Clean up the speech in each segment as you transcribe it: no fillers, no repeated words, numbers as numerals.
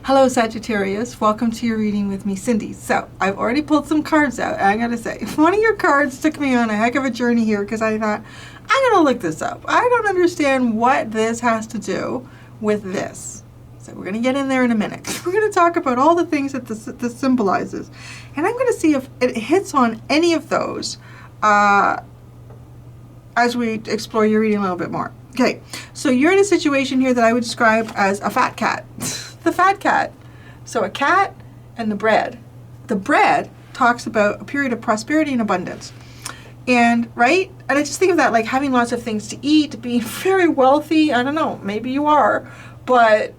Hello Sagittarius, welcome to your reading with me, Cindy. So, I've already pulled some cards out, and I gotta say, one of your cards took me on a heck of a journey here because I thought, I'm gonna look this up. I don't understand what this has to do with this. So we're gonna get in there in a minute. We're gonna talk about all the things that this symbolizes. And I'm gonna see if it hits on any of those as we explore your reading a little bit more. Okay, so you're in a situation here that I would describe as a fat cat. The fat cat. So a cat and the bread. The bread talks about a period of prosperity and abundance. And, right? And I just think of that like having lots of things to eat, being very wealthy. I don't know, maybe you are, but,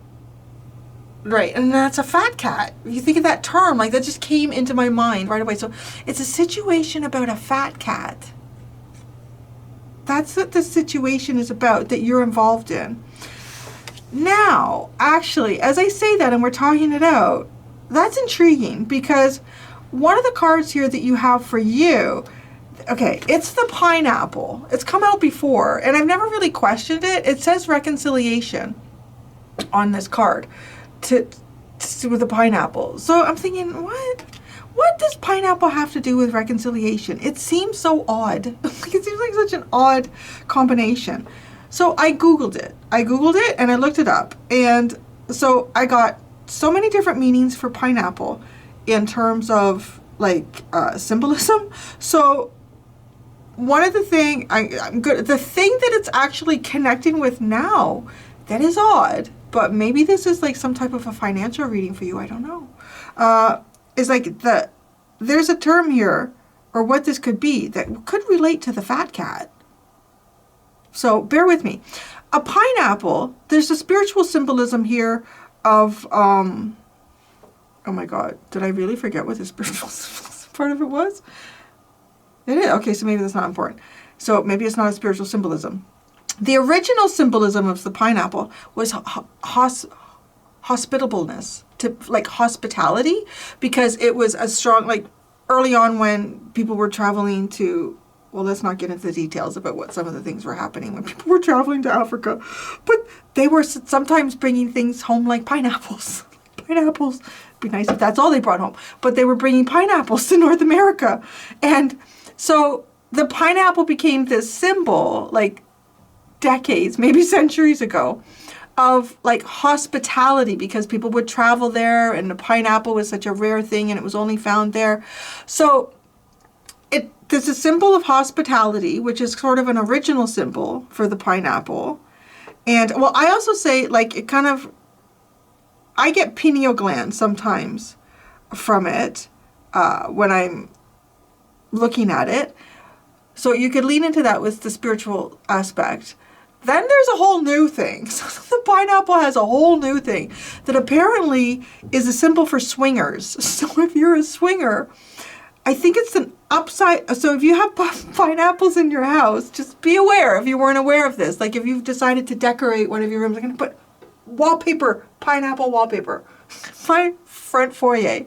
right, and that's a fat cat. You think of that term, like that just came into my mind right away. So it's a situation about a fat cat. That's what the situation is about that you're involved in. Now, actually, as I say that and we're talking it out, that's intriguing because one of the cards here that you have for you, okay, it's the pineapple. It's come out before, and I've never really questioned it. It says reconciliation on this card with the pineapple. So I'm thinking, what does pineapple have to do with reconciliation? It seems so odd. It seems like such an odd combination. So I Googled it. And I looked it up. And so I got so many different meanings for pineapple in terms of like symbolism. So one of the thing the thing that it's actually connecting with now that is odd, but maybe this is like some type of a financial reading for you, I don't know, is like there's a term here, or what this could be, that could relate to the fat cat. So bear with me. A pineapple, there's a spiritual symbolism here of, oh my God, did I really forget what the spiritual part of it was? It is, okay, so maybe that's not important. So maybe it's not a spiritual symbolism. The original symbolism of the pineapple was hospitableness, to like hospitality, because it was a strong, like early on when people were traveling to, well, let's not get into the details about what some of the things were happening when people were traveling to Africa, but they were sometimes bringing things home like pineapples. Pineapples. It'd be nice if that's all they brought home, but they were bringing pineapples to North America. And so the pineapple became this symbol, like decades, maybe centuries ago, of like hospitality, because people would travel there and the pineapple was such a rare thing and it was only found there. So there's a symbol of hospitality, which is sort of an original symbol for the pineapple. And well, I also say like it kind of, I get pineal gland sometimes from it when I'm looking at it. So you could lean into that with the spiritual aspect. Then there's a whole new thing. So the pineapple has a whole new thing that apparently is a symbol for swingers. So if you're a swinger, I think it's an upside. So if you have pineapples in your house, just be aware if you weren't aware of this. Like if you've decided to decorate one of your rooms, I'm going to put wallpaper, pineapple wallpaper, my front foyer.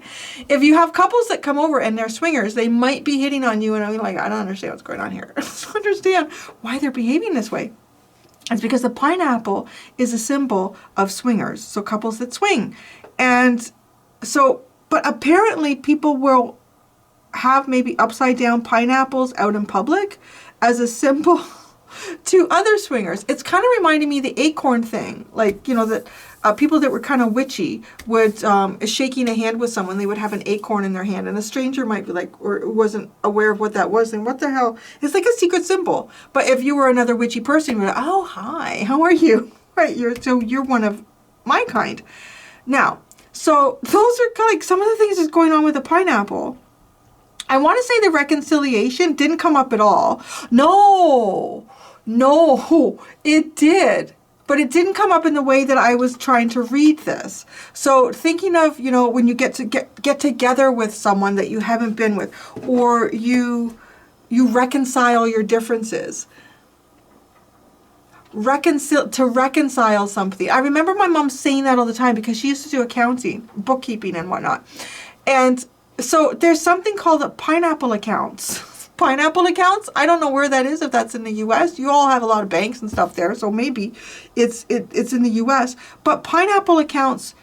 If you have couples that come over and they're swingers, they might be hitting on you and I'm like, I don't understand what's going on here. I don't understand why they're behaving this way. It's because the pineapple is a symbol of swingers, so couples that swing. And so, but apparently people will have maybe upside down pineapples out in public as a symbol to other swingers. It's kind of reminding me of the acorn thing, like, you know, that people that were kind of witchy would, shaking a hand with someone, they would have an acorn in their hand, and a stranger might be like, or wasn't aware of what that was, and what the hell? It's like a secret symbol. But if you were another witchy person, you'd be like, oh, hi, how are you? Right, you're one of my kind. Now, so those are kind of like some of the things that's going on with the pineapple. I want to say the reconciliation didn't come up at all. No, it did. But it didn't come up in the way that I was trying to read this. So thinking of, you know, when you get together with someone that you haven't been with, or you reconcile your differences. To reconcile something. I remember my mom saying that all the time because she used to do accounting, bookkeeping and whatnot. And so there's something called pineapple accounts. Pineapple accounts, I don't know where that is, if that's in the US. You all have a lot of banks and stuff there, so maybe it's in the US. But pineapple accounts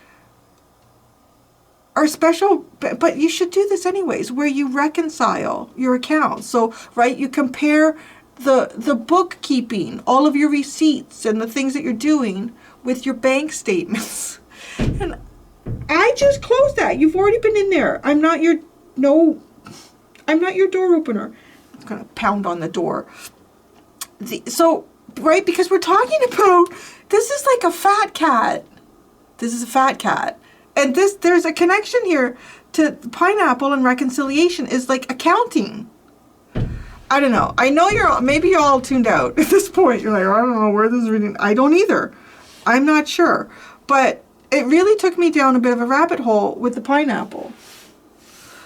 are special, but you should do this anyways, where you reconcile your accounts. So, right, you compare the bookkeeping, all of your receipts and the things that you're doing with your bank statements. And I just closed that. You've already been in there. I'm not your door opener. I'm going to pound on the door. Right, because we're talking about, this is like a fat cat. This is a fat cat. And there's a connection here to pineapple, and reconciliation is like accounting. I don't know. I know maybe you're all tuned out at this point. You're like, I don't know where this is reading. I don't either. I'm not sure. But it really took me down a bit of a rabbit hole with the pineapple.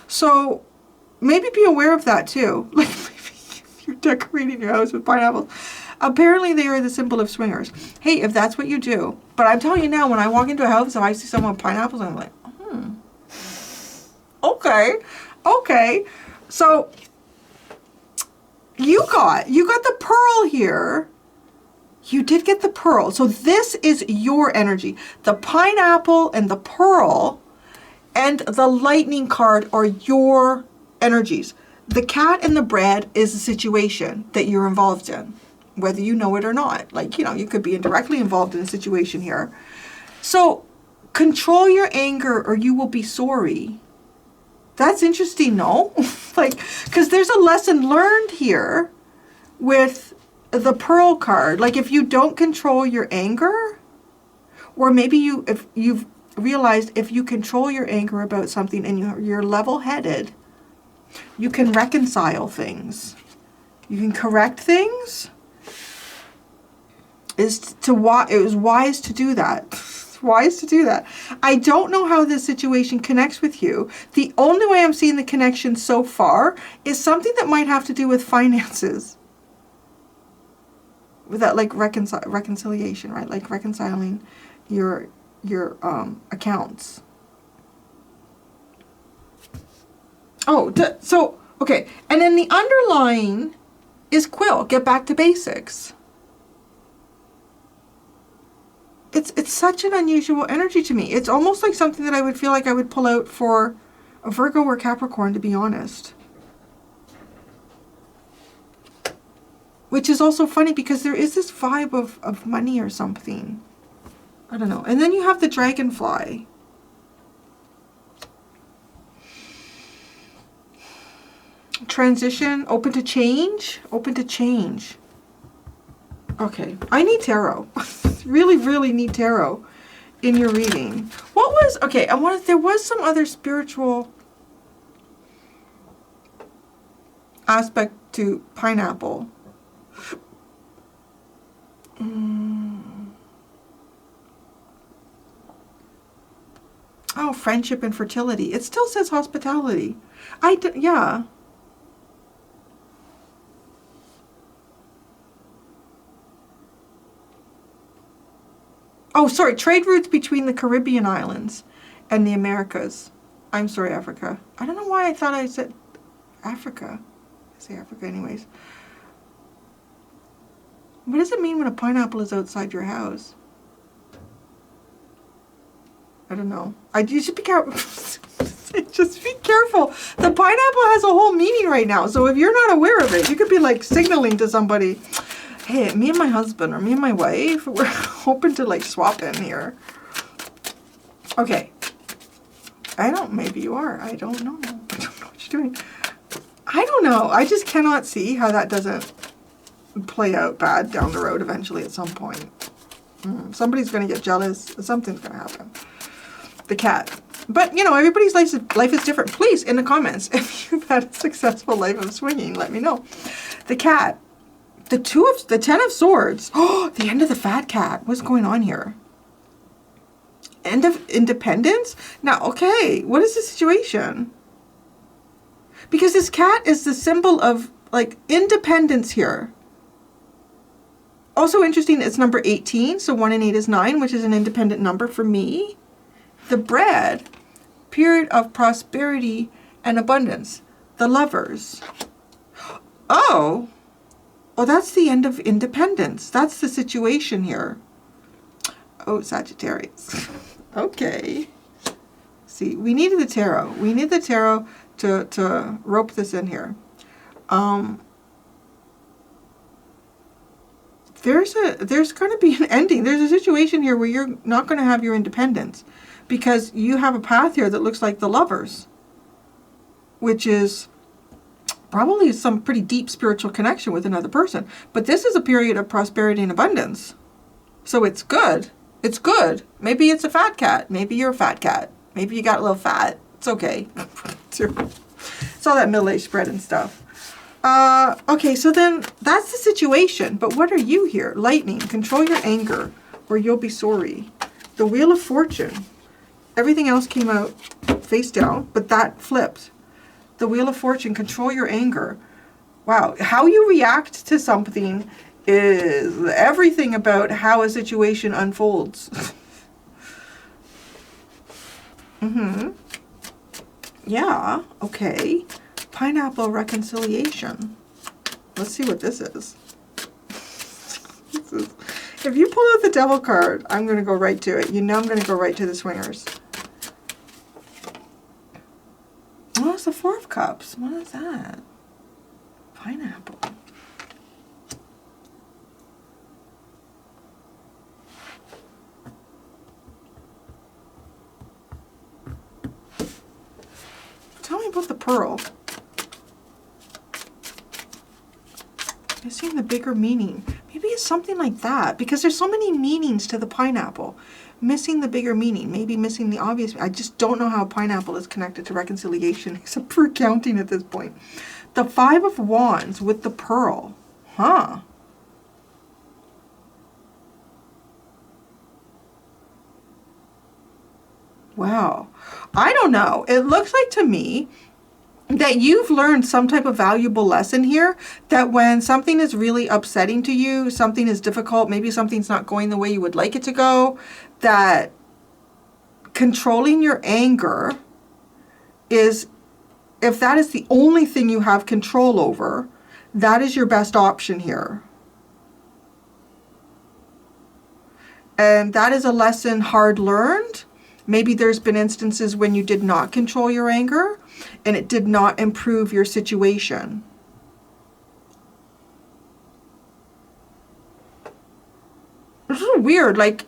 So maybe be aware of that too. Like, maybe if you're decorating your house with pineapples. Apparently they are the symbol of swingers. Hey, if that's what you do. But I'm telling you now, when I walk into a house, if I see someone with pineapples, I'm like, okay. So you got the pearl here. You did get the pearl. So this is your energy. The pineapple and the pearl and the lightning card are your energies. The cat and the bread is a situation that you're involved in, whether you know it or not. Like, you could be indirectly involved in a situation here. So control your anger or you will be sorry. That's interesting, no? Like, because there's a lesson learned here with the pearl card. Like, if you don't control your anger, or maybe if you've realized if you control your anger about something and you're level-headed, you can reconcile things. You can correct things. It was wise to do that. It's wise to do that. I don't know how this situation connects with you. The only way I'm seeing the connection so far is something that might have to do with finances. With that, like, reconciliation, right? Like reconciling your accounts. Okay. And then the underlying is quill. Get back to basics. It's such an unusual energy to me. It's almost like something that I would feel like I would pull out for a Virgo or Capricorn, to be honest. Which is also funny because there is this vibe of money or something. I don't know. And then you have the dragonfly. Transition, open to change. Okay, I need tarot. Really, really need tarot in your reading. There was some other spiritual aspect to pineapple. Oh, friendship and fertility. It still says hospitality. Yeah. Oh, sorry. Trade routes between the Caribbean islands and the Americas. I'm sorry, Africa. I don't know why I thought I said Africa. I say Africa anyways. What does it mean when a pineapple is outside your house? I don't know. You should be careful. Just be careful. The pineapple has a whole meaning right now. So if you're not aware of it, you could be like signaling to somebody, hey, me and my husband or me and my wife, we're hoping to like swap in here. Okay. Maybe you are. I don't know. I don't know what you're doing. I don't know. I just cannot see how that doesn't play out bad down the road eventually at some point. Somebody's going to get jealous. Something's going to happen. The cat. But, everybody's life is different. Please, in the comments, if you've had a successful life of swinging, let me know. The cat. The 10 of swords. Oh, the end of the fat cat. What's going on here? End of independence? Now, okay, what is the situation? Because this cat is the symbol of, like, independence here. Also interesting, it's number 18, so 1 and 8 is 9, which is an independent number for me. The bread, period of prosperity and abundance. The lovers. Oh, that's the end of independence. That's the situation here. Oh, Sagittarius. Okay. see. We needed the tarot. We need the tarot to rope this in here. There's going to be an ending. There's a situation here where you're not going to have your independence because you have a path here that looks like the Lovers, which is probably some pretty deep spiritual connection with another person. But this is a period of prosperity and abundance. So it's good. It's good. Maybe it's a fat cat. Maybe you're a fat cat. Maybe you got a little fat. It's okay. It's all that middle-aged spread and stuff. Okay, so then that's the situation. But what are you here? Lightning. Control your anger or you'll be sorry. The Wheel of Fortune. Everything else came out face down, but that flipped. The Wheel of Fortune. Control your anger. Wow. How you react to something is everything about how a situation unfolds. Yeah, okay. Pineapple reconciliation. Let's see what this is. If you pull out the Devil card, I'm going to go right to it. You know I'm going to go right to the Swingers. Oh, it's the Four of Cups. What is that? Pineapple. Tell me about the Pearl. Missing the bigger meaning. Maybe it's something like that because there's so many meanings to the pineapple. Missing the bigger meaning. Maybe missing the obvious. I just don't know how pineapple is connected to reconciliation except for accounting at this point. The Five of Wands with the Pearl. Huh. Wow. I don't know. It looks like to me that you've learned some type of valuable lesson here, that when something is really upsetting to you, something is difficult, maybe something's not going the way you would like it to go, that controlling your anger is, if that is the only thing you have control over, that is your best option here. And that is a lesson hard learned. Maybe there's been instances when you did not control your anger and it did not improve your situation. It's really weird. Like,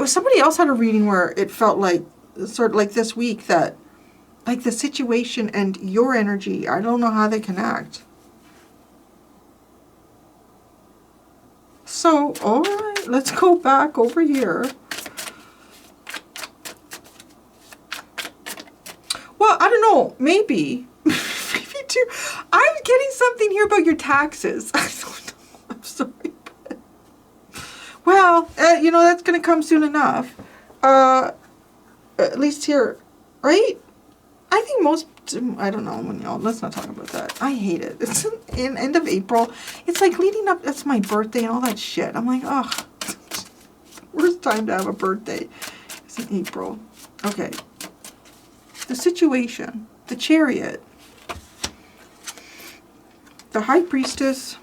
somebody else had a reading where it felt like, sort of like this week, that like the situation and your energy, I don't know how they connect. So, all right, let's go back over here. Well, I don't know, maybe. Maybe too. I'm getting something here about your taxes. I don't know, I'm sorry. But... Well, you know, that's going to come soon enough. At least here, right? I think most, I don't know, when y'all, let's not talk about that. I hate it. It's in end of April. It's like leading up, that's my birthday and all that shit. I'm like, oh, worst time to have a birthday. It's in April. Okay. The situation, the Chariot, the High Priestess,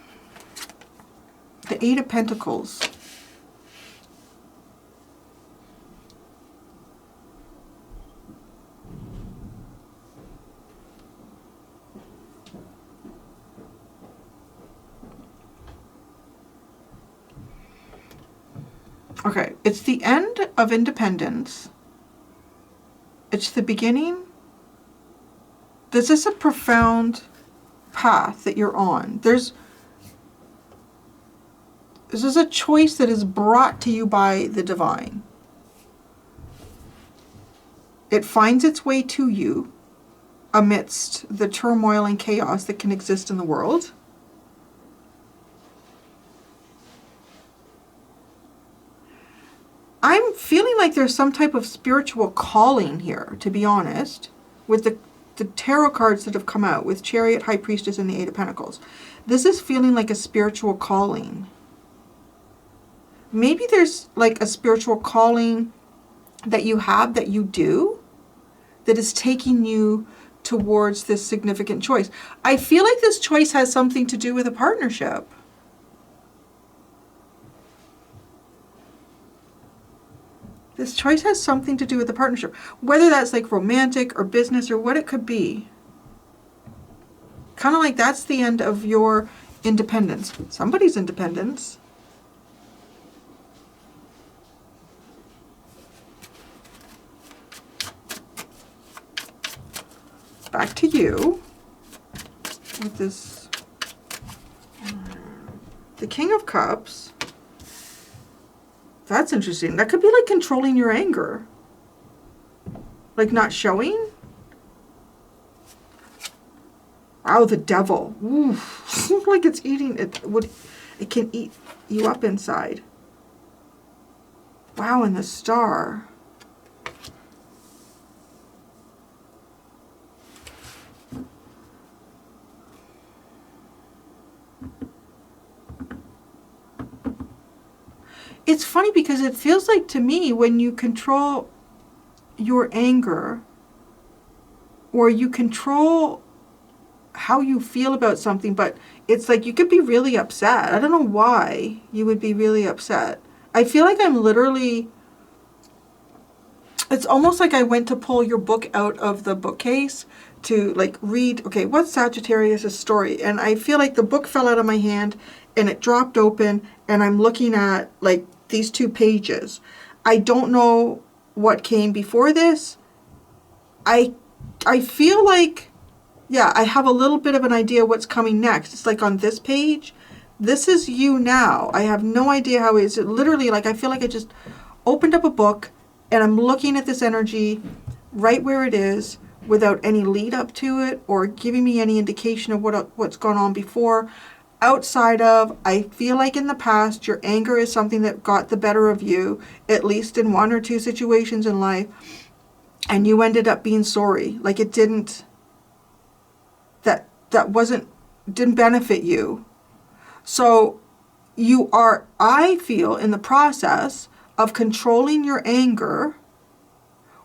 the Eight of Pentacles, okay, it's the end of independence. It's the beginning. This is a profound path that you're on. This is a choice that is brought to you by the divine. It finds its way to you amidst the turmoil and chaos that can exist in the world. I'm feeling like there's some type of spiritual calling here, to be honest, with the tarot cards that have come out, with Chariot, High Priestess, and the Eight of Pentacles. This is feeling like a spiritual calling. Maybe there's like a spiritual calling that you have, that you do, that is taking you towards this significant choice. I feel like this choice has something to do with a partnership. This choice has something to do with the partnership, whether that's like romantic or business or what it could be. Kind of like that's the end of your independence. Somebody's independence. Back to you with this. The King of Cups. That's interesting. That could be like controlling your anger. Like not showing. Wow, the Devil. Oof. Like it's eating. It can eat you up inside. Wow, and the Star. It's funny because it feels like to me when you control your anger or you control how you feel about something, but it's like you could be really upset. I don't know why you would be really upset. I feel like I'm literally, it's almost like I went to pull your book out of the bookcase to like read, okay, what's Sagittarius' story? And I feel like the book fell out of my hand and it dropped open and I'm looking at like these 2 pages. I don't know what came before this. I feel like, yeah, I have a little bit of an idea what's coming next. It's like on this page, this is you now. I have no idea how it is. It literally, like, I feel like I just opened up a book and I'm looking at this energy right where it is without any lead up to it or giving me any indication of what's gone on before. Outside of, I feel like in the past, your anger is something that got the better of you, at least in 1 or 2 situations in life, and you ended up being sorry. Like it didn't, didn't benefit you. So you are, I feel, in the process of controlling your anger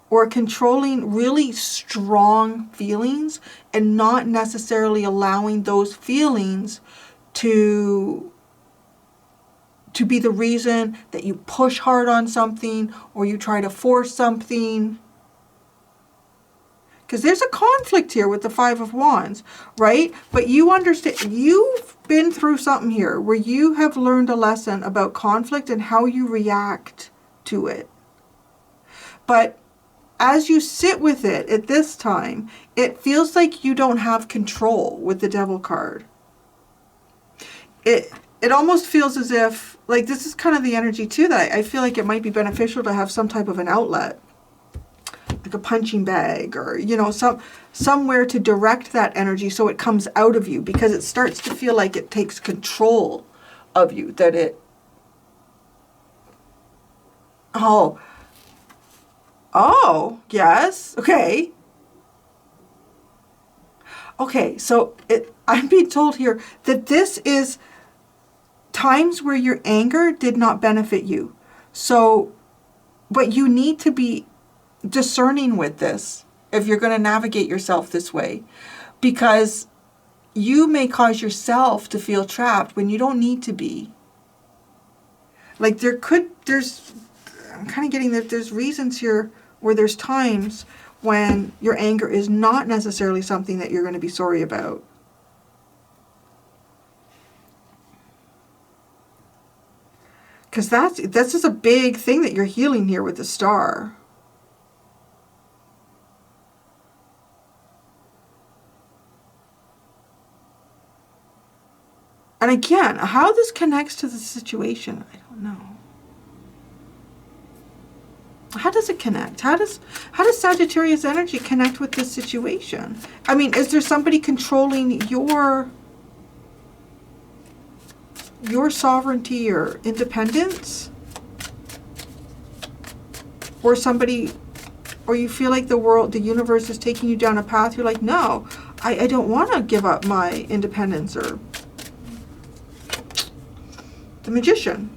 or controlling really strong feelings and not necessarily allowing those feelings to be the reason that you push hard on something or you try to force something. Because there's a conflict here with the 5 of Wands, right? But you understand, you've been through something here where you have learned a lesson about conflict and how you react to it. But as you sit with it at this time, it feels like you don't have control with the Devil card. It almost feels as if, like, this is kind of the energy too that I feel like it might be beneficial to have some type of an outlet, like a punching bag or, you know, somewhere to direct that energy so it comes out of you, because it starts to feel like it takes control of you, that it, oh, yes, okay. Okay, so I'm being told here that this is times where your anger did not benefit you. So, but you need to be discerning with this if you're going to navigate yourself this way, because you may cause yourself to feel trapped when you don't need to be. Like I'm kind of getting that there's reasons here where there's times when your anger is not necessarily something that you're going to be sorry about. Because this is a big thing that you're healing here with the Star. And again, how this connects to the situation, I don't know. How does it connect? How does Sagittarius energy connect with this situation? I mean, is there somebody controlling your sovereignty or independence? Or somebody, or you feel like the universe is taking you down a path, you're like, no, I don't want to give up my independence. Or the Magician.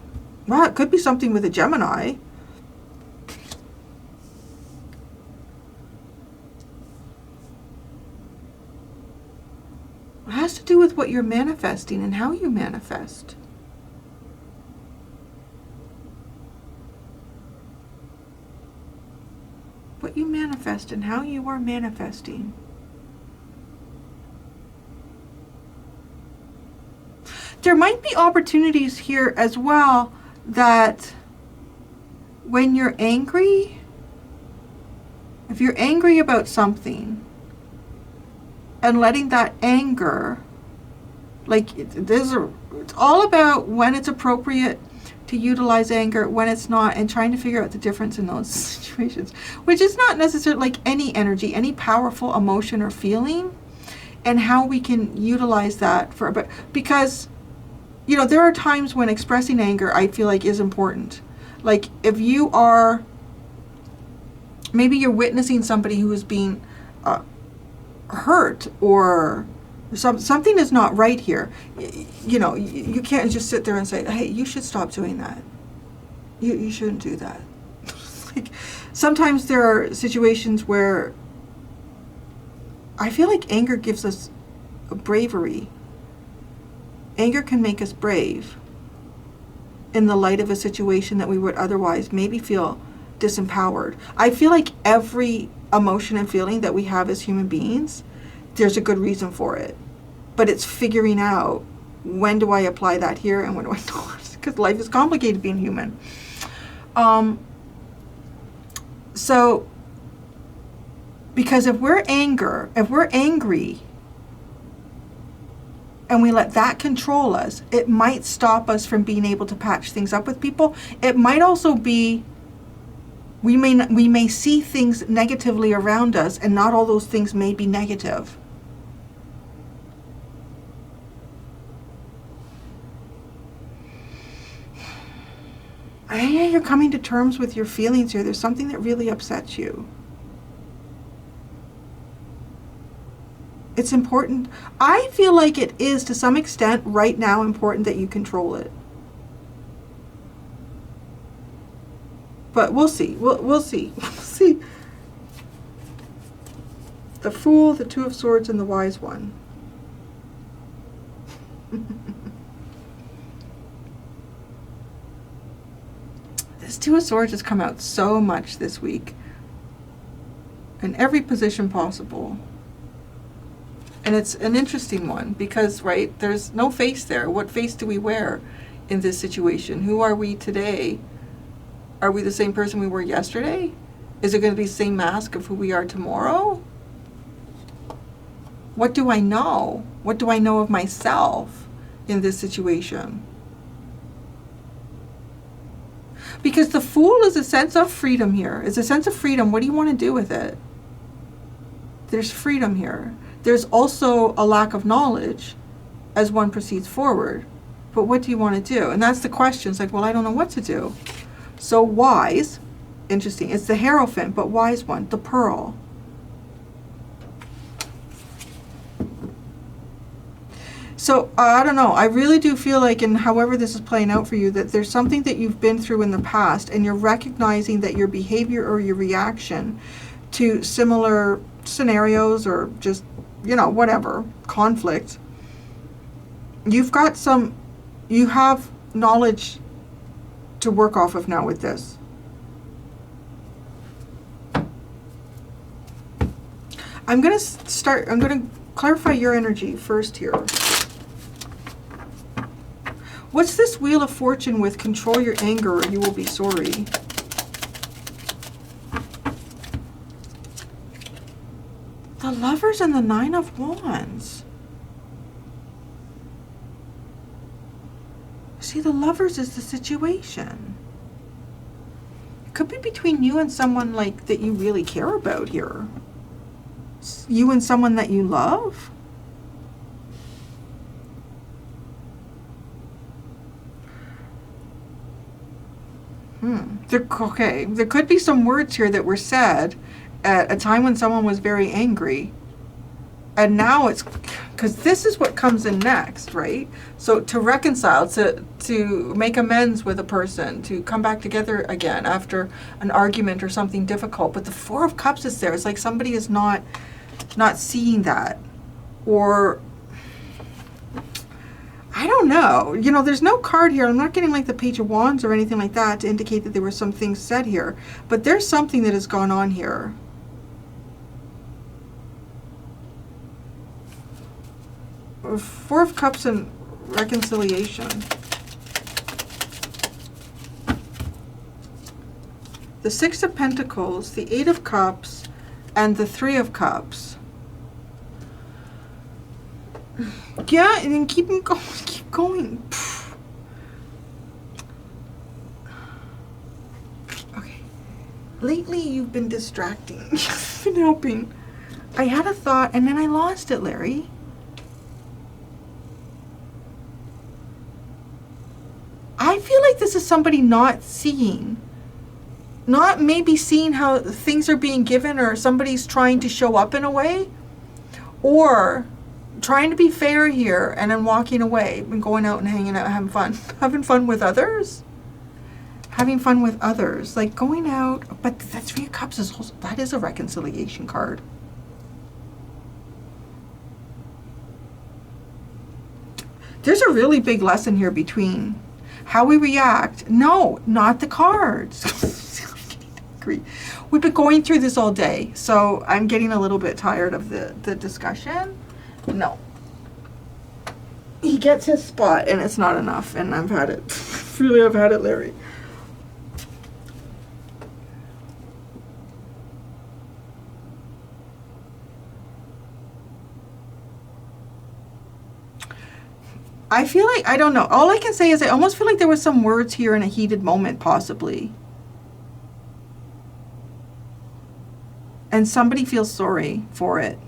Well, it could be something with a Gemini. It has to do with what you're manifesting and how you manifest. manifest and how you are manifesting. There might be opportunities here as well that when you're angry, if you're angry about something and letting that anger, like it's all about when it's appropriate to utilize anger, when it's not, and trying to figure out the difference in those situations, which is not necessarily like any energy, any powerful emotion or feeling, and how we can utilize that for, but because, you know, there are times when expressing anger, I feel like, is important. Like if you are, maybe you're witnessing somebody who is being hurt, or something is not right here. You know, you can't just sit there and say, hey, you should stop doing that. You shouldn't do that. Like, sometimes there are situations where I feel like anger gives us a bravery. Anger can make us brave in the light of a situation that we would otherwise maybe feel disempowered. I feel like every emotion and feeling that we have as human beings, there's a good reason for it. But it's figuring out, when do I apply that here and when do I not? Because life is complicated being human. So, because if we're angry, and we let that control us, it might stop us from being able to patch things up with people. It might also be, we may see things negatively around us, and not all those things may be negative. You're coming to terms with your feelings here. There's something that really upsets you. It's important. I feel like it is, to some extent, right now, important that you control it. But we'll see. We'll see. We'll see. The Fool, the Two of Swords, and the Wise One. This Two of Swords has come out so much this week, in every position possible. And it's an interesting one because, right, there's no face there. What face do we wear in this situation? Who are we today? Are we the same person we were yesterday? Is it going to be the same mask of who we are tomorrow? What do I know? What do I know of myself in this situation? Because the Fool is a sense of freedom here. It's a sense of freedom. What do you want to do with it? There's freedom here. There's also a lack of knowledge as one proceeds forward. But what do you want to do? And that's the question. It's like, well, I don't know what to do. So Wise, interesting. It's the Hierophant, but Wise One, the Pearl. So I don't know. I really do feel like, and however this is playing out for you, that there's something that you've been through in the past, and you're recognizing that your behavior or your reaction to similar scenarios, or just, you know, whatever, conflict, you have knowledge to work off of now with this. I'm going to clarify your energy first here. What's this Wheel of Fortune with? Control your anger or you will be sorry. The Lovers and the Nine of Wands. See, the Lovers is the situation. It could be between you and someone like that you really care about here. You and someone that you love. Okay, there could be some words here that were said at a time when someone was very angry. And now it's, because this is what comes in next, right? So to reconcile, to make amends with a person, to come back together again after an argument or something difficult. But the Four of Cups is there. It's like somebody is not seeing that. Or, I don't know. You know, there's no card here. I'm not getting like the Page of Wands or anything like that to indicate that there were some things said here. But there's something that has gone on here. Four of Cups and reconciliation. The Six of Pentacles, the Eight of Cups, and the Three of Cups. Yeah, and then keep going. Keep going. Okay. Lately, you've been distracting. You've been helping. I had a thought, and then I lost it, Larry. I feel like this is somebody not seeing. Not maybe seeing how things are being given, or somebody's trying to show up in a way. Or trying to be fair here and then walking away and going out and hanging out, having fun. Having fun with others. Having fun with others. Like going out. But that Three of Cups is also, that is a reconciliation card. There's a really big lesson here between how we react. No, not the cards. We've been going through this all day, so I'm getting a little bit tired of the discussion. No. He gets his spot, and it's not enough, and I've had it. Really, I've had it, Larry. I feel like, I don't know. All I can say is I almost feel like there was some words here in a heated moment, possibly. And somebody feels sorry for it.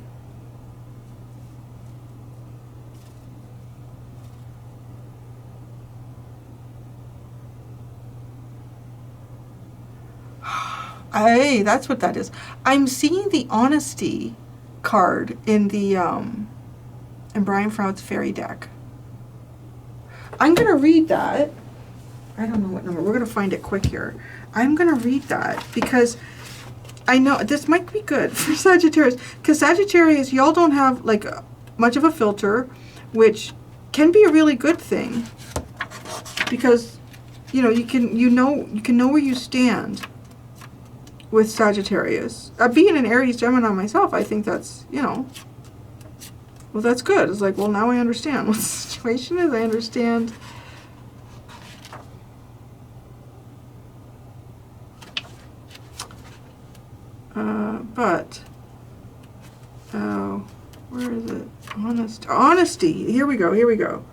Hey, that's what that is. I'm seeing the honesty card in the in Brian Froud's fairy deck. I'm gonna read that. I don't know what number. We're gonna find it quick here. I'm gonna read that because I know this might be good for Sagittarius, because Sagittarius, y'all don't have like much of a filter, which can be a really good thing, because you know you can know where you stand with Sagittarius. Being an Aries Gemini myself, I think that's, you know, well, that's good. It's like, well, now I understand what the situation is. I understand. Where is it? Honesty. Here we go.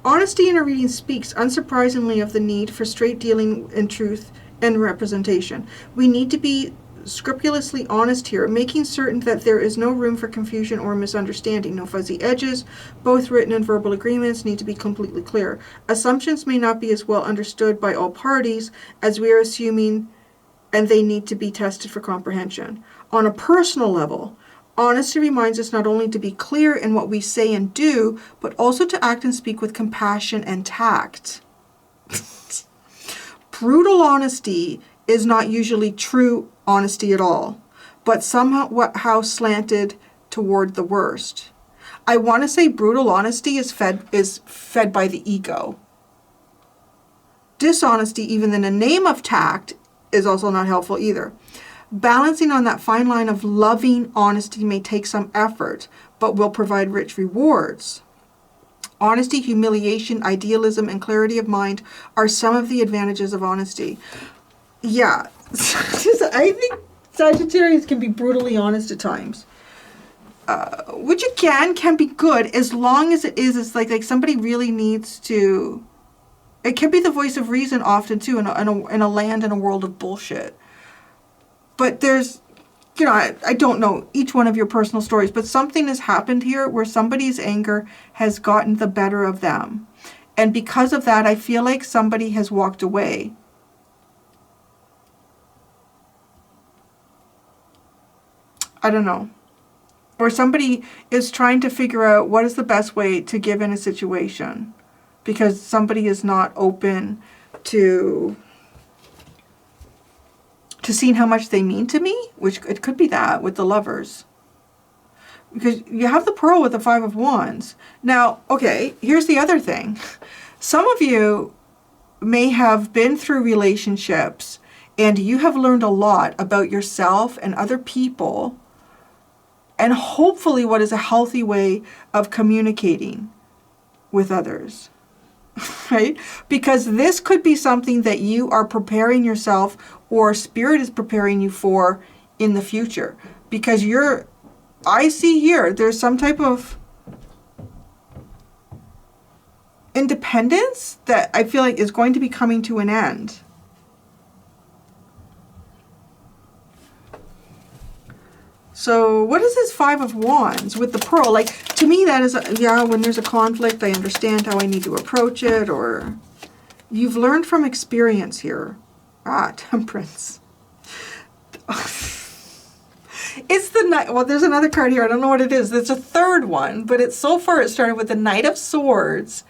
Honesty in a reading speaks, unsurprisingly, of the need for straight dealing in truth and representation. We need to be scrupulously honest here, making certain that there is no room for confusion or misunderstanding, no fuzzy edges. Both written and verbal agreements need to be completely clear. Assumptions may not be as well understood by all parties as we are assuming, and they need to be tested for comprehension. On a personal level, honesty reminds us not only to be clear in what we say and do, but also to act and speak with compassion and tact. Brutal honesty is not usually true honesty at all, but somehow slanted toward the worst. I want to say brutal honesty is fed by the ego. Dishonesty, even in the name of tact, is also not helpful either. Balancing on that fine line of loving honesty may take some effort, but will provide rich rewards. Honesty, humiliation, idealism, and clarity of mind are some of the advantages of honesty. Yeah, I think Sagittarius can be brutally honest at times. Which again can be good as long as it's like somebody really needs to. It can be the voice of reason often too in a land and a world of bullshit. But there's, you know, I don't know each one of your personal stories, but something has happened here where somebody's anger has gotten the better of them. And because of that, I feel like somebody has walked away. I don't know. Or somebody is trying to figure out what is the best way to give in a situation, because somebody is not open to seeing how much they mean to me, which it could be that with the Lovers. Because you have the Pearl with the Five of Wands. Now, okay, here's the other thing. Some of you may have been through relationships and you have learned a lot about yourself and other people and hopefully what is a healthy way of communicating with others, right? Because this could be something that you are preparing yourself, or spirit is preparing you for in the future. Because I see here, there's some type of independence that I feel like is going to be coming to an end. So what is this Five of Wands with the pearl? Like, to me, that is, when there's a conflict, I understand how I need to approach it, or you've learned from experience here. Temperance. It's the Knight. Well, there's another card here. I don't know what it is. There's a third one, but it's so far it started with the Knight of Swords.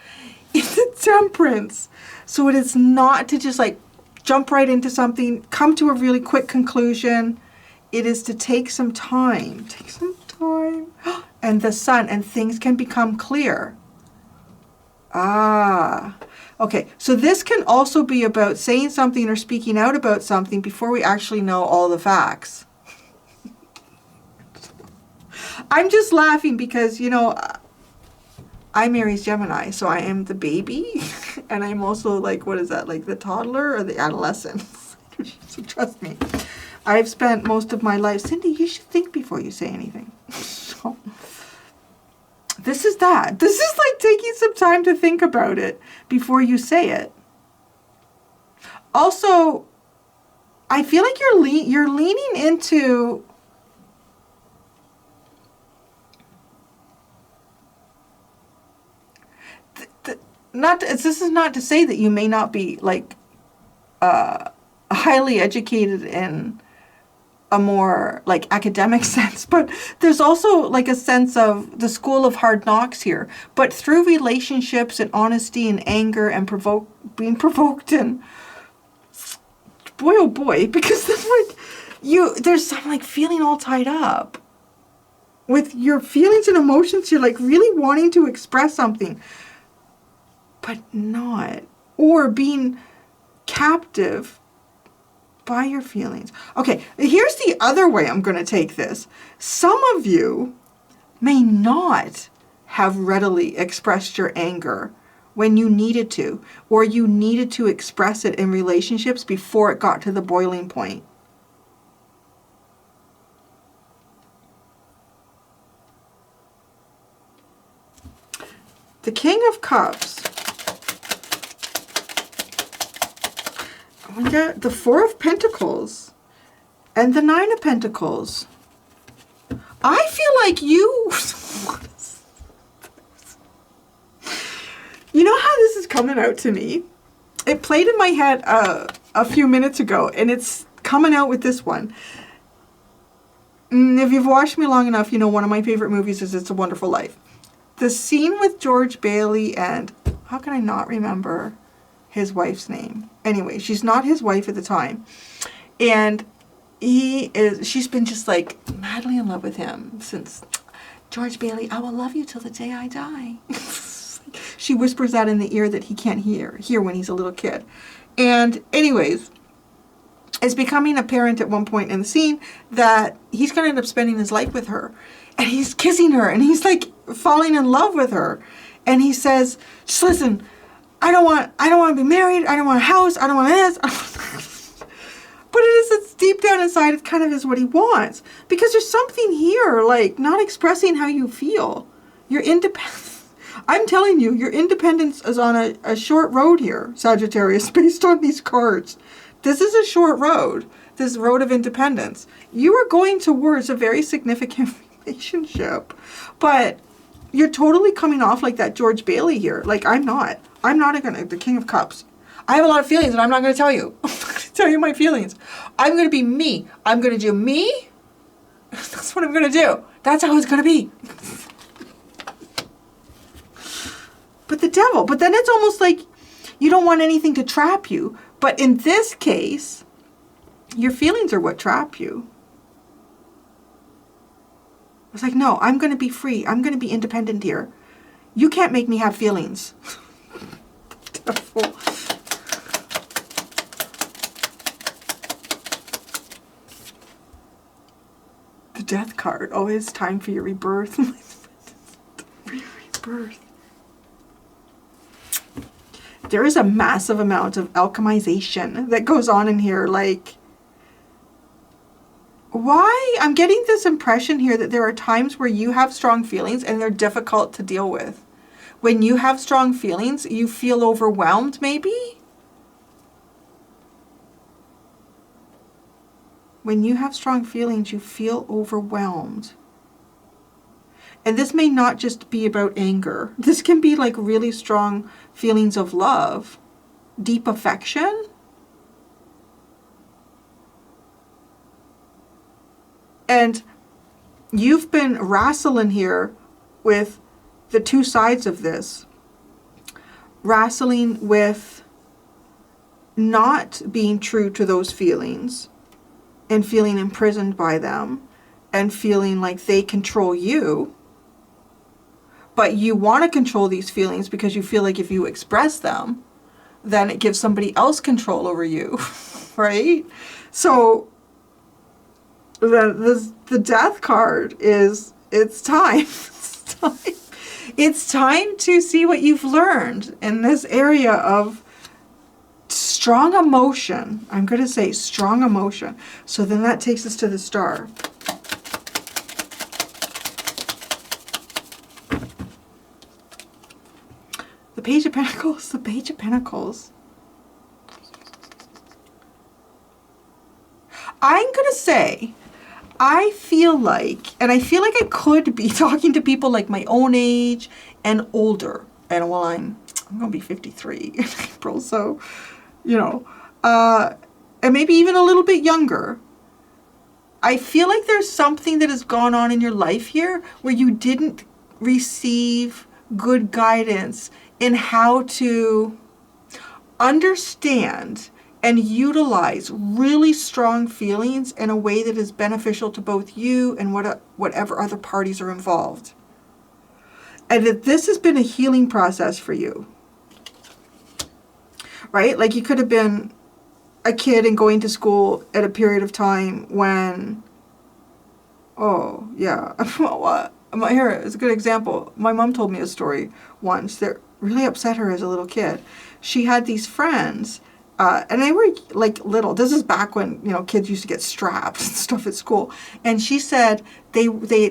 It's the Temperance. So it is not to just like jump right into something, come to a really quick conclusion. It is to take some time. Take some time. And the Sun, and things can become clear. Okay. So this can also be about saying something or speaking out about something before we actually know all the facts. I'm just laughing because, I'm Aries Gemini, so I am the baby. And I'm also like, what is that? Like the toddler or the adolescent? So trust me. I've spent most of my life. Cindy, you should think before you say anything. So, this is that. This is like taking some time to think about it before you say it. Also, I feel like you're leaning into this is not to say that you may not be like highly educated in a more like academic sense, but there's also like a sense of the school of hard knocks here, but through relationships and honesty and anger and being provoked, and boy oh boy, because that's like there's some like feeling all tied up with your feelings and emotions. You're like really wanting to express something but not, or being captive by your feelings. Okay, here's the other way I'm going to take this. Some of you may not have readily expressed your anger when you needed to, or you needed to express it in relationships before it got to the boiling point. The King of Cups. We got the Four of Pentacles and the Nine of Pentacles. I feel like you know how this is coming out to me? It played in my head a few minutes ago, and it's coming out with this one. If you've watched me long enough, you know one of my favorite movies is It's a Wonderful Life. The scene with George Bailey and, how can I not remember his wife's name? Anyway, she's not his wife at the time. And she's been just like madly in love with him since George Bailey, I will love you till the day I die. She whispers that in the ear that he can't hear when he's a little kid. And anyways, it's becoming apparent at one point in the scene that he's going to end up spending his life with her. And he's kissing her, and he's like falling in love with her. And he says, just listen, I don't want to be married. I don't want a house. I don't want this. But it's deep down inside, it kind of is what he wants. Because there's something here, like not expressing how you feel. You're independent. I'm telling you, your independence is on a short road here, Sagittarius, based on these cards. This is a short road, this road of independence. You are going towards a very significant relationship. But you're totally coming off like that George Bailey here. Like, I'm not the King of Cups. I have a lot of feelings, and I'm not going to tell you. I'm not going to tell you my feelings. I'm going to be me. I'm going to do me. That's what I'm going to do. That's how it's going to be. But the Devil. But then it's almost like you don't want anything to trap you. But in this case, your feelings are what trap you. It's like, no, I'm going to be free. I'm going to be independent here. You can't make me have feelings. Devil. The Death card. Oh, it's time for your rebirth. For your rebirth. There is a massive amount of alchemization that goes on in here. Like, why? I'm getting this impression here that there are times where you have strong feelings and they're difficult to deal with. When you have strong feelings, you feel overwhelmed, maybe? When you have strong feelings, you feel overwhelmed. And this may not just be about anger. This can be like really strong feelings of love, deep affection. And you've been wrestling here with the two sides of this. Wrestling with not being true to those feelings and feeling imprisoned by them and feeling like they control you. But you want to control these feelings because you feel like if you express them, then it gives somebody else control over you, right? So the death card is, it's time. It's time. It's time to see what you've learned in this area of strong emotion. I'm going to say strong emotion. So then that takes us to the Star. The Page of Pentacles, the Page of Pentacles. I'm going to say, I feel like I could be talking to people like my own age and older. And well, I'm going to be 53 in April, so, you know, and maybe even a little bit younger. I feel like there's something that has gone on in your life here where you didn't receive good guidance in how to understand and utilize really strong feelings in a way that is beneficial to both you and whatever other parties are involved. And that this has been a healing process for you. Right? Like you could have been a kid and going to school at a period of time when, oh, yeah. Here is a good example. My mom told me a story once that really upset her as a little kid. She had these friends, and they were like little. This is back when, you know, kids used to get straps and stuff at school. And she said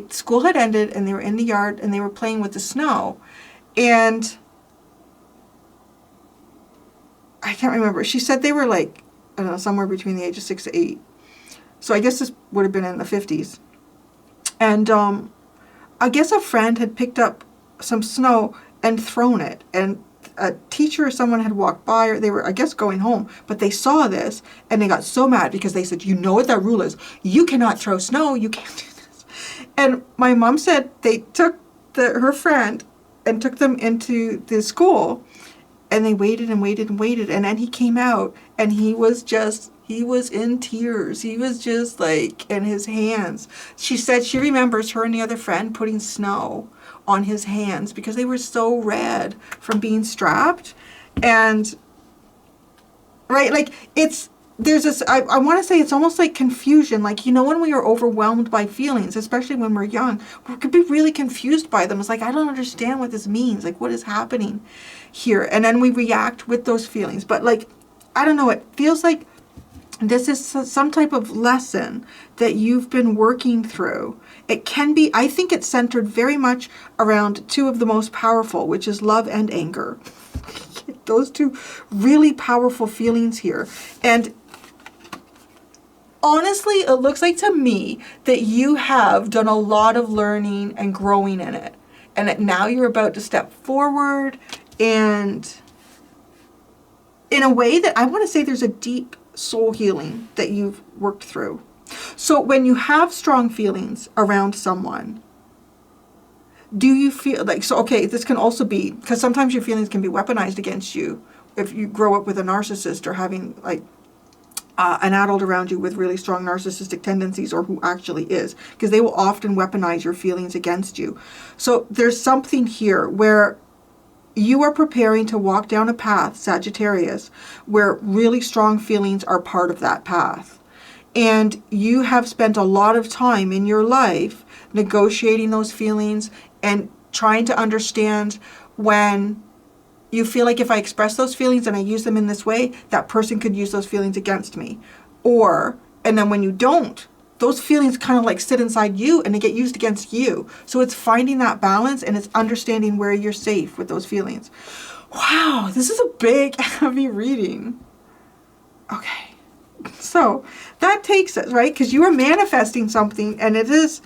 school had ended and they were in the yard and they were playing with the snow. And I can't remember. She said they were like, I don't know, somewhere between the age of 6 to 8. So I guess this would have been in the 50s. And I guess a friend had picked up some snow and thrown it. And a teacher or someone had walked by, or they were, I guess, going home. But they saw this and they got so mad because they said, you know what that rule is. You cannot throw snow. You can't do this. And my mom said they took her friend and took them into the school. And they waited and waited and waited. And then he came out and he was in tears. He was just like in his hands. She said she remembers her and the other friend putting snow on his hands because they were so red from being strapped. And, right, like there's this, I want to say it's almost like confusion. Like, you know, when we are overwhelmed by feelings, especially when we're young, we could be really confused by them. It's like, I don't understand what this means. Like, what is happening here? And then we react with those feelings. But like, I don't know, it feels like this is some type of lesson that you've been working through. It can be, I think it's centered very much around two of the most powerful, which is love and anger. Those two really powerful feelings here. And honestly, it looks like to me that you have done a lot of learning and growing in it. And that now you're about to step forward and in a way that I want to say there's a deep soul healing that you've worked through. So when you have strong feelings around someone, do you feel like, so okay, this can also be, because sometimes your feelings can be weaponized against you if you grow up with a narcissist or having like an adult around you with really strong narcissistic tendencies, or who actually is, because they will often weaponize your feelings against you. So there's something here where you are preparing to walk down a path, Sagittarius, where really strong feelings are part of that path. And you have spent a lot of time in your life negotiating those feelings and trying to understand when you feel like if I express those feelings and I use them in this way, that person could use those feelings against me. And then when you don't, those feelings kind of like sit inside you and they get used against you. So it's finding that balance and it's understanding where you're safe with those feelings. Wow, this is a big, heavy reading. Okay. So that takes us, right? Because you are manifesting something and there's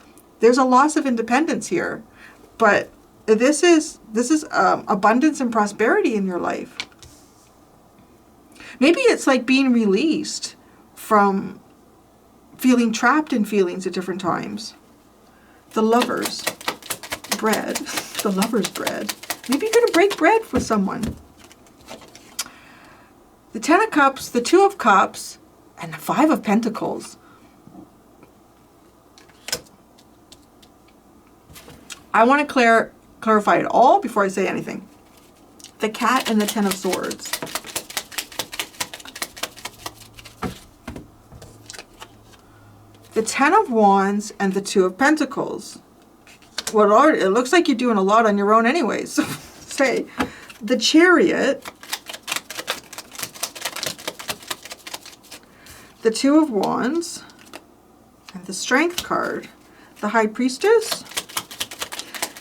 a loss of independence here. But this is abundance and prosperity in your life. Maybe it's like being released from feeling trapped in feelings at different times. The lover's bread. The lover's bread. Maybe you're going to break bread with someone. The 10 of Cups, the 2 of Cups, and the 5 of Pentacles. I want to clarify it all before I say anything. The Cat and the 10 of Swords. The 10 of Wands and the 2 of Pentacles. Well, Lord, it looks like you're doing a lot on your own anyways. Say, the Chariot. The 2 of Wands. And the Strength card. The High Priestess.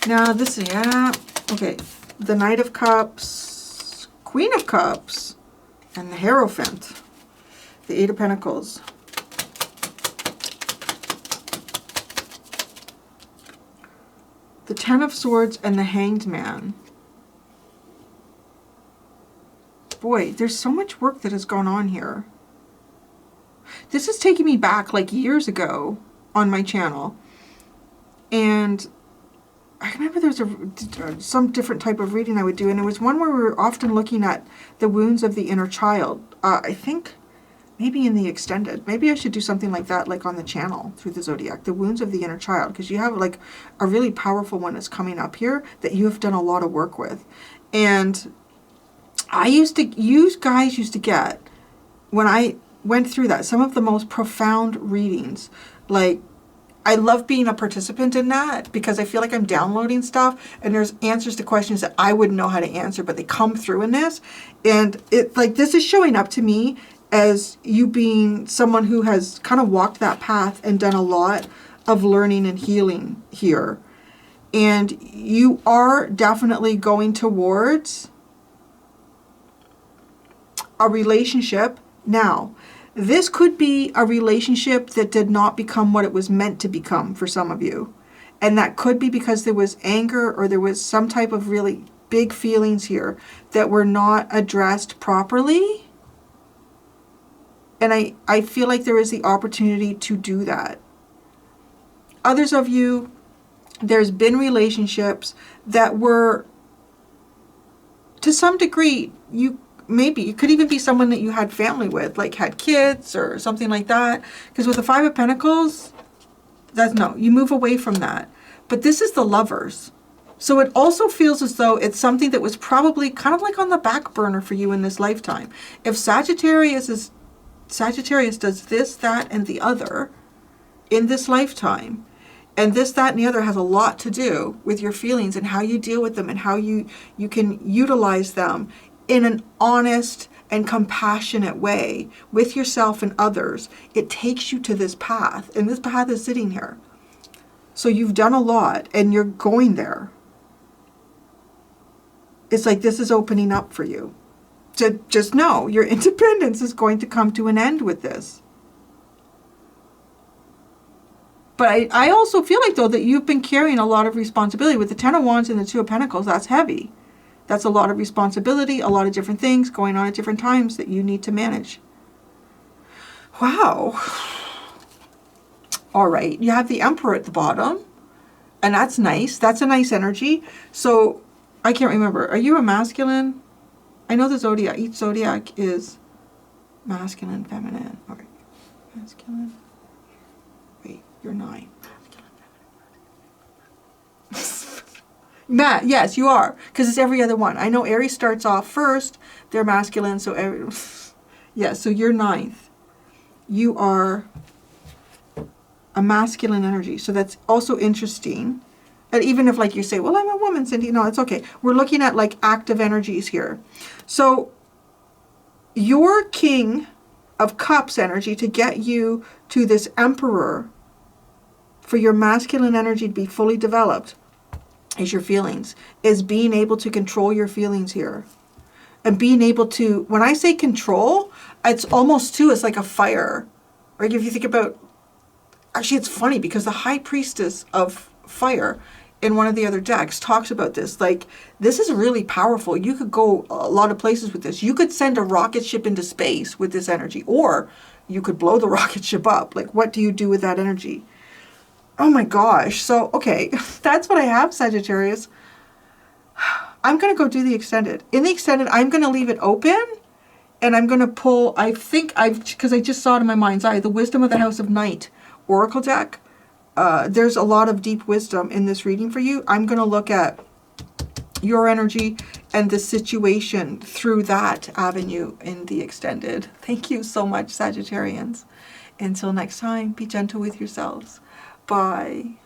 Now this, yeah, okay. The Knight of Cups. Queen of Cups. And the Hierophant. The 8 of Pentacles. The 10 of Swords and the Hanged Man. Boy, there's so much work that has gone on here. This is taking me back like years ago on my channel. And I remember there was some different type of reading I would do. And it was one where we were often looking at the wounds of the inner child. I think maybe in the extended. Maybe I should do something like that, like on the channel through the Zodiac. The wounds of the inner child. Because you have like a really powerful one that's coming up here that you have done a lot of work with. And you guys used to get, when I went through that, some of the most profound readings. Like, I love being a participant in that because I feel like I'm downloading stuff and there's answers to questions that I wouldn't know how to answer, but they come through in this. And it, like, this is showing up to me as you being someone who has kind of walked that path and done a lot of learning and healing here. And you are definitely going towards a relationship. Now, this could be a relationship that did not become what it was meant to become for some of you. And that could be because there was anger or there was some type of really big feelings here that were not addressed properly. And I feel like there is the opportunity to do that. Others of you, there's been relationships that were, to some degree, maybe it could even be someone that you had family with, like had kids or something like that. Because with the 5 of Pentacles, that's no, you move away from that. But this is the Lovers. So it also feels as though it's something that was probably kind of like on the back burner for you in this lifetime. If Sagittarius does this, that, and the other in this lifetime, and this, that, and the other has a lot to do with your feelings and how you deal with them and how you can utilize them in an honest and compassionate way with yourself and others, it takes you to this path. And this path is sitting here. So you've done a lot and you're going there. It's like this is opening up for you. Just know your independence is going to come to an end with this. But I also feel like, though, that you've been carrying a lot of responsibility. With the 10 of Wands and the 2 of Pentacles, that's heavy. That's a lot of responsibility, a lot of different things going on at different times that you need to manage. Wow. All right. You have the Emperor at the bottom. And that's nice. That's a nice energy. So, I can't remember. Are you a masculine? I know the Zodiac. Each Zodiac is masculine, feminine. Okay. Masculine. Wait, you're 9. Matt, yes, you are, because it's every other one. I know Aries starts off first. They're masculine, so yeah, so you're 9th. You are a masculine energy. So that's also interesting. And even if like you say, well, I'm a woman, Cindy, no, it's okay. We're looking at like active energies here. So your King of Cups energy to get you to this Emperor for your masculine energy to be fully developed is your feelings, is being able to control your feelings here. And being able to, when I say control, it's almost too, it's like a fire. Like if you think about, actually it's funny because the High Priestess of Fire in one of the other decks talks about this. Like, this is really powerful. You could go a lot of places with this. You could send a rocket ship into space with this energy, or you could blow the rocket ship up. Like, what do you do with that energy? Oh my gosh. So, okay, that's what I have, Sagittarius. I'm going to go do the extended. In the extended, I'm going to leave it open, and I'm going to pull, because I just saw it in my mind's eye, the Wisdom of the House of Night Oracle deck. There's a lot of deep wisdom in this reading for you. I'm going to look at your energy and the situation through that avenue in the extended. Thank you so much, Sagittarians. Until next time, be gentle with yourselves. Bye.